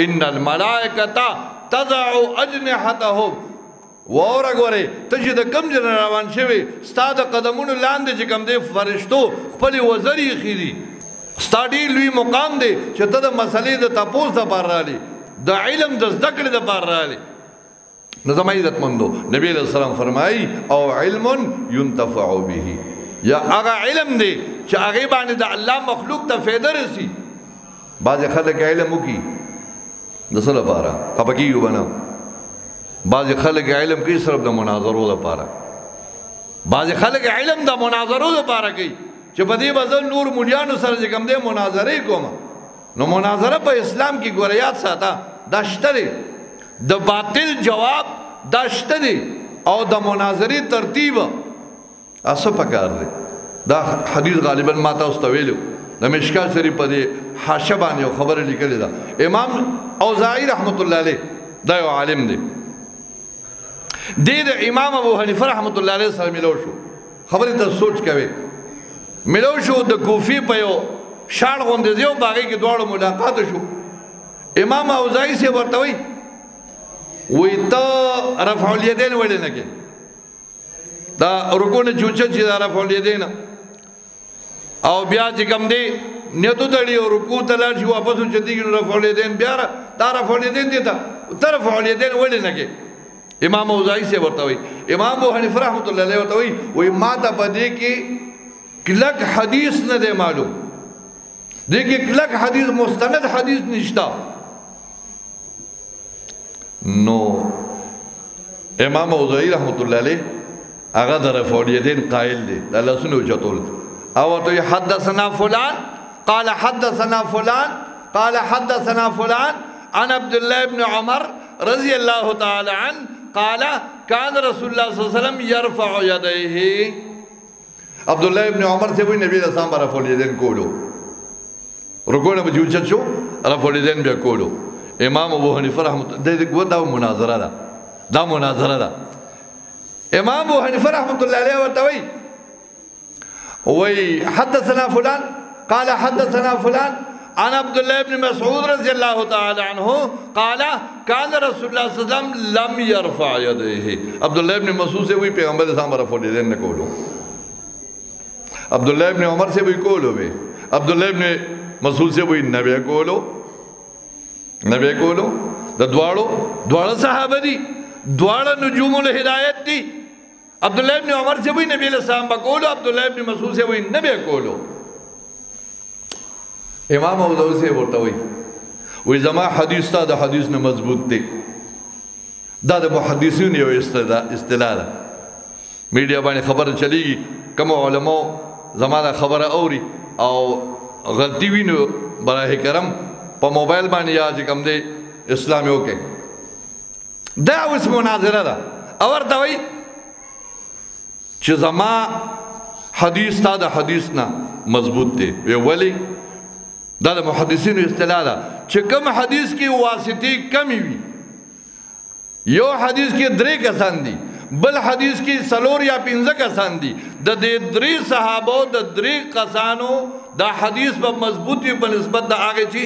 ان الملائکۃ تضع اجنحتهم وورا ګورې ته چې د کم ځای روان شوې ستا د قدمونو لاندې چې کوم دی فرشتو خپلې وزرې ایښي دي ستا ډېر لوی مقام دی چې ته د مسلې د تپوس دپاره رالې د علم د زده کړې دپاره رالې نو زما عزتمندو نبی علیہ السلام فرمایي او علم ينتفع به یا هغه علم دی چې هغې باندې د الله مخلوق ته فایده رسي بعضې خلک علم وکړي د څه لپاره خفه کېږو به نه بعضې خلک علم کوي صرف د مناظرو لپاره بعضې خلک علم د مناظرو لپاره کوي چې په دې به زه نور مولیانو سره چې کوم دی مناظرې کوم نو مناظره په اسلام کې ګوره یاد ساته دا شته دی د باطل جواب دا شته دی او د مناظرې ترتیب څه پکار دی دا حدیث غالبا ما تاسو ته ویلو د مشکات شریف په دې حاشیه باندې یو خبره لیکلې ده امام اوزاعي رحمت الله علیه دا یو عالم دی د امام ابو حنیفه رحمت الله علیه سره ملو شو خبرې ته سوچ کوي ملو شو د کوفی په یو شاړ غوندې یو باغې کې دواړو ملاقات شو امام اوزاعي سے ورته وی وی ته رفع الیدین ولې نه کې دا رکوع نه چوچه چې دا رفع الیدین او بیا چې کوم دی نیتو تړي او رکوع ته لاړ شي واپس اوچتېږي نو رفع الیدین بیا دا رفع الیدین دی ته رفع الیدین ولې نه کې امام اوزاعي سے ورته وی امام ابو حنیفه رحمت الله علیه ورته وی ما ته په دې کې کلک حدیث نه دی معلوم دې کې کلک حدیث مستند حدیث نشته نو امام اوزاعي رحمت الله علیه هغه د رفع الیدین قائل دی د لاسونو اوچتول او ته حدثنا فلان قال حدثنا فلان قال حدثنا فلان عن عبد الله بن عمر رضي الله تعالى عنه قال كان رسول الله صلى الله عليه وسلم يرفع يديه عبد الله بن عمر سے وہی نبی علیہ السلام رفع الیدین کولو رکوع نه بجوچت شو رفع الیدین بیا کولو امام ابو حنیفه رحمت الله دا مناظره ده دا مناظره ده امام ابو حنیفه رحمت الله علیه ورته وی حدثنا فلان قال حدثنا فلان عن عبد الله بن مسعود رضي الله تعالى عنه قال كان رسول الله صلى الله عليه وسلم لم يرفع يديه عبد الله بن مسعود سے وی پیغمبر اسلام رفع الیدین نہ کولو عبد الله بن عمر سے وی کولو وی عبد الله بن مسعود سے وی نبی کولو د دواړو صحابه دي دواړه نجوم الهدایت دي عبد الله بن عمر سے وی نبی علیہ السلام بکولو عبد الله بن مسعود سے وی نبی کولو امام اوزاعي سے ورته وی زما حدیث تا د حدیث نه مضبوط دی دا د محدثینو یو اصطلاح ده میډیا باندې خبره چلیږي کوم علماء زما دا خبره اوري او غلطی وینو برای کرم په موبایل باندې یا چې کوم دی اسلام یو کې دا اوس مناظره ده او ورته وی چې زما حدیث تا د حدیث نه مضبوط دی ولی دا د محدثینو اصطلاح ده چې کوم حدیث کې واسطې کمی وي یو حدیث کې 3 کسان دي بل حدیث کې 4 یا 15 کسان دي د دې 3 صحابو د 3 کسانو دا حدیث په مضبوطی په نسبت د هغه چې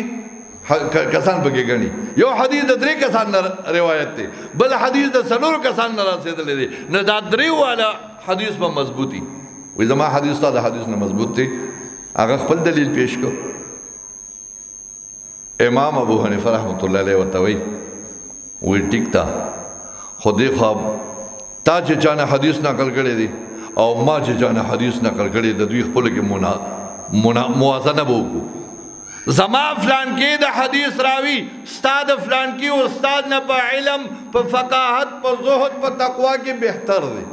کسان پکې غني یو حدیث د 3 کسان روایت دی بل حدیث د 4 کسان رسیدلې دي نه دا 3 والا حدیث په مضبوطی وي زما حدیث تا د حدیث نه مضبوط دی هغه خپل دلیل پیش کو امام ابو حنیفه رحمت الله علیه ورته وی ټیک تا خودی خواب تا چې چانه حدیث نقل کړی دی او ما چې چانه حدیث نقل کړی د دوی خپل کې موازنه وکړو زما فلان کې د حدیث راوی استاد فلان کې استاد نه په علم په فقاهت په زهد په تقوا کې بهتر دی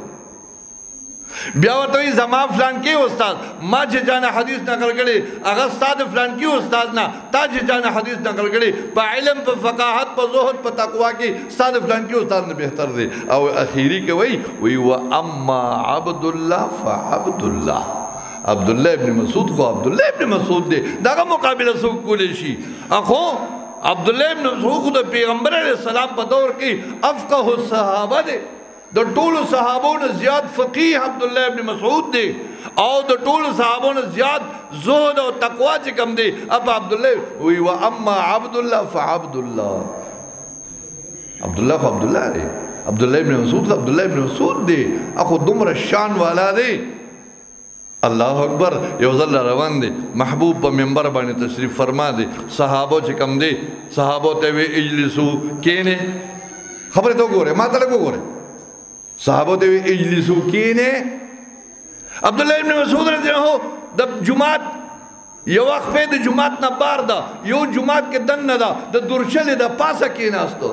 بیا ورته زما فلان کې استاد ما چې جانه حدیث نقل کړي هغه استاد فلان کې استاد نه تا چې جانه حدیث نقل کړي په علم په فقاهت په زهد په تقوا کې استاد فلان کې استاد نه بهتر دی او اخیری کې وی و اما عبد الله فعبد الله عبد الله ابن مسعود خو عبد الله ابن مسعود دی دغه مقابله سو کولی شي اخو عبد الله ابن مسعود د پیغمبر علیه السلام په دور کې افقه الصحابه دی د ټولو صحابو نه زیات فقيه عبد الله ابن مسعود دی او د ټولو صحابونو زیات زهد او تقوا چې کم دی اب عبدالله وی و اما عبدالله فعبدالله عبدالله خو عبدالله دی عبدالله ابن مسعود عبدالله ابن مسعود دی اخو دومره شان والا دی الله اکبر یو ځل روان دی محبوب په منبر باندې تشریف فرما دی صحابو چې کم دی صحابو ته وی اجلسو کینه خبره ته وګوره ما ته وګوره صحابو ته وی اجلسو کینه عبدالله ابن مسعود رضی الله عنه د جمعات یو وخت په د جمعات نه بار دا یو جمعات کې دن نه دا د درشل د پاسه کیناستو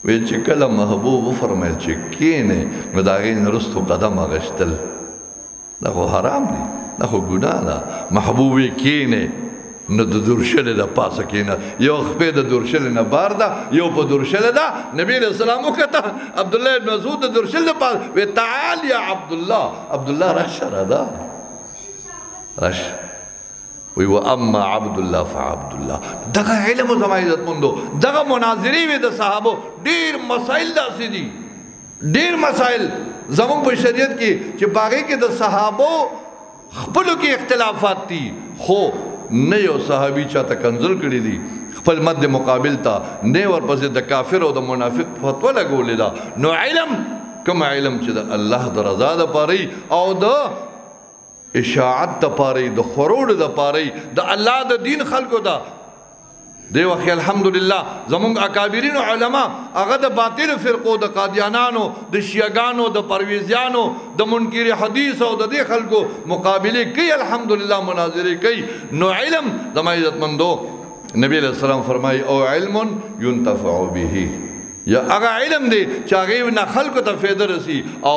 وی چې کله محبوب فرمایل چې کینه نو دا غي نرستو قدم اغشتل دا خو حرام دی دا خو ګناه ده محبوب کینه نو د درشل د پاسه کینه یو خپې د درشل نه بار ده یو په درشل ده نبی رسول الله وکړه عبد الله بن مسعود د درشل د پاسه وی تعال یا عبد الله رش ردا رش وی و اما عبد الله فعبد الله دغه علم او زمایت مندو دغه مناظری وی د صحابه ډیر مسائل داسې دي ډیر مسائل زمون په شریعت کې چې باغې کې د صحابه خپلو کې اختلافات دي خو نه یو صحابي چاته کنزل کړی دي خپل مد مقابل ته نه ورپسې د کافر او د منافق فتوا لګولې ده نو علم کوم علم چې د الله د رضا لپاره او د اشاعت لپاره د خروج لپاره د الله د دین خلقو ده دی وخت الحمدلله زمونږ اکابرین علما هغه د باطل فرقو د قادیانانو د شیعاګانو د پرویزیانو د منکر حدیث او د دې خلکو مقابله کوي الحمدلله مناظره کوي نو علم د عزت مندو نبی علیہ السلام فرمای او علم ينتفع به یا هغه علم دی چې هغه نه خلکو ته فایده رسی او